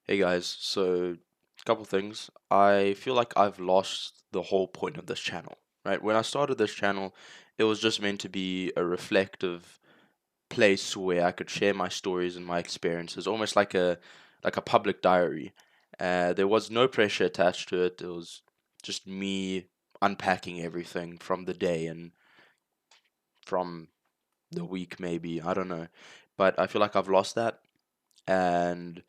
Hey guys, so couple things. I feel like I've lost the whole point of this channel, right? When I started this channel, it was just meant to be a reflective place where I could share my stories and my experiences, almost like a public diary. There was no pressure attached to it. It was just me unpacking everything from the day and from the week, maybe. I don't know. But I feel like I've lost that, and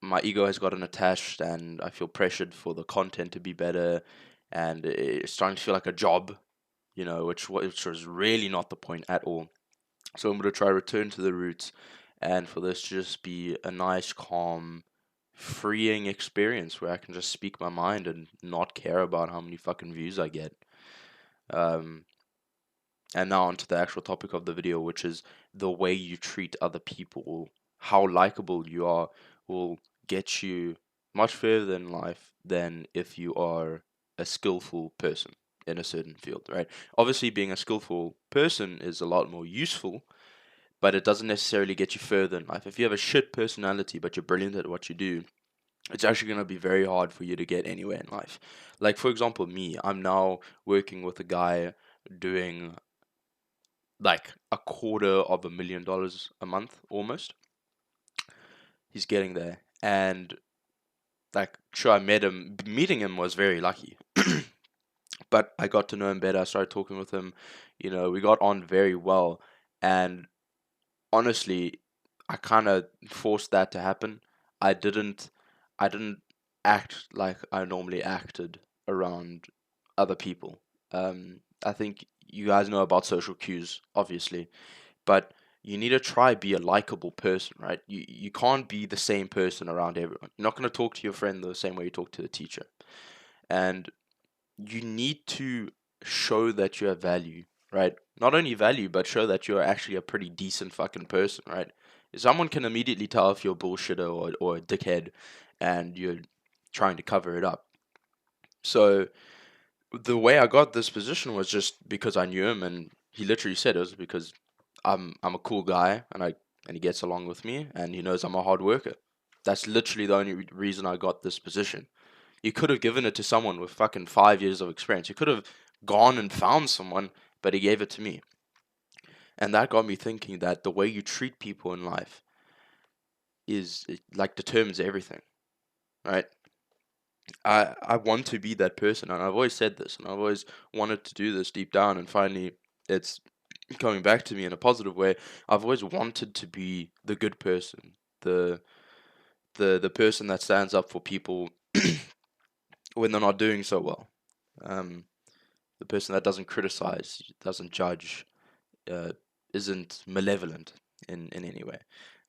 my ego has gotten attached, and I feel pressured for the content to be better, and it's starting to feel like a job, which was really not the point at all. So I'm going to try to return to the roots, and for this to just be a nice, calm, freeing experience where I can just speak my mind and not care about how many fucking views I get. Um, and now onto the actual topic of the video, which is the way you treat other people, how likable you are will get you much further in life than if you are a skillful person in a certain field, right? Obviously, being a skillful person is a lot more useful, but it doesn't necessarily get you further in life. If you have a shit personality, but you're brilliant at what you do, it's actually going to be very hard for you to get anywhere in life. Like, for example, me, I'm now working with a guy doing like $250,000 a month almost. He's getting there. And like sure I met him meeting him was very lucky. But I got to know him better. I started talking with him. We got on very well. And honestly, I kind of forced that to happen. I didn't I didn't act like I normally acted around other people. I think you guys know about social cues, obviously, but you need to try be a likable person, right? You can't be the same person around everyone. You're not going to talk to your friend the same way you talk to the teacher. And you need to show that you have value, right? Not only value, but show that you're actually a pretty decent fucking person, right? Someone can immediately tell if you're a bullshitter or a dickhead and you're trying to cover it up. So the way I got this position was just because I knew him, and he literally said it was because I'm a cool guy, and he gets along with me, and he knows I'm a hard worker. That's literally the only reason I got this position. You could have given it to someone with fucking 5 years of experience. You could have gone and found someone, but he gave it to me. And that got me thinking that the way you treat people in life like determines everything, right? I want to be that person, and I've always said this, and I've always wanted to do this deep down, and finally it's coming back to me in a positive way. I've always wanted to be the good person, the person that stands up for people when they're not doing so well. Um, the person that doesn't criticize, doesn't judge, uh, isn't malevolent in any way.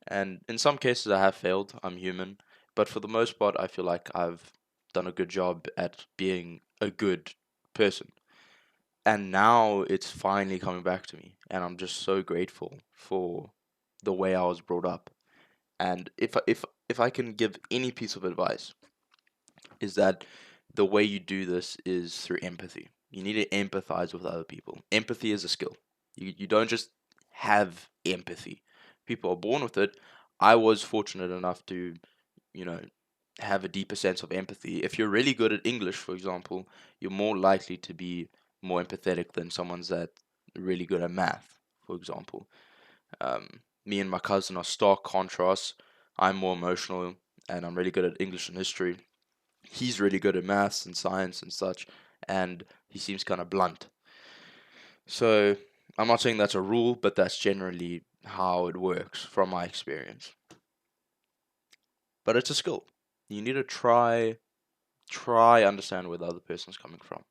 And in some cases, I have failed. I'm human, but for the most part, I feel like I've done a good job at being a good person. And now it's finally coming back to me, and I'm just so grateful for the way I was brought up. And if I can give any piece of advice, is that the way you do this is through empathy. You need to empathize with other people. Empathy is a skill. You don't just have empathy. People are born with it. I was fortunate enough to, you know, have a deeper sense of empathy. If you're really good at English, for example, you're more likely to be more empathetic than someone's that really good at math, for example. Me and my cousin are stark contrasts. I'm more emotional and I'm really good at English and history. He's really good at maths and science and such, and he seems kind of blunt. So I'm not saying that's a rule, but that's generally how it works from my experience. But it's a skill. You need to try understand where the other person's coming from.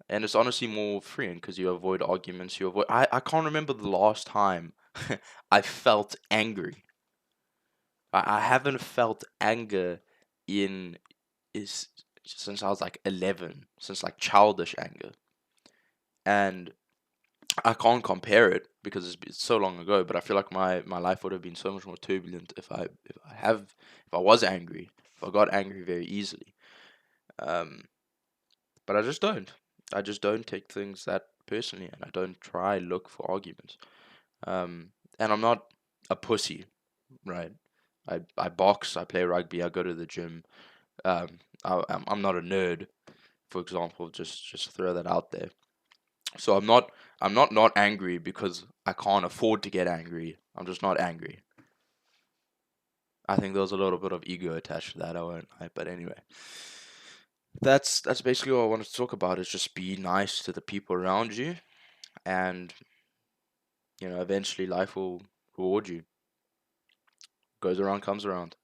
And it's honestly more freeing because you avoid arguments. I can't remember the last time I felt angry. I haven't felt anger in is since I was like 11, since like childish anger. And I can't compare it because it's so long ago, but I feel like my life would have been so much more turbulent if I was angry, if I got angry very easily. Um, but I just don't. I just don't take things that personally, and I don't try look for arguments. And I'm not a pussy, right? I box, I play rugby, I go to the gym. I'm not a nerd, for example. Just throw that out there. So I'm not angry because I can't afford to get angry. I'm just not angry. I think there's a little bit of ego attached to that. I won't lie, but anyway, that's basically what I wanted to talk about. Is just be nice to the people around you, and eventually life will reward you. Goes around, comes around.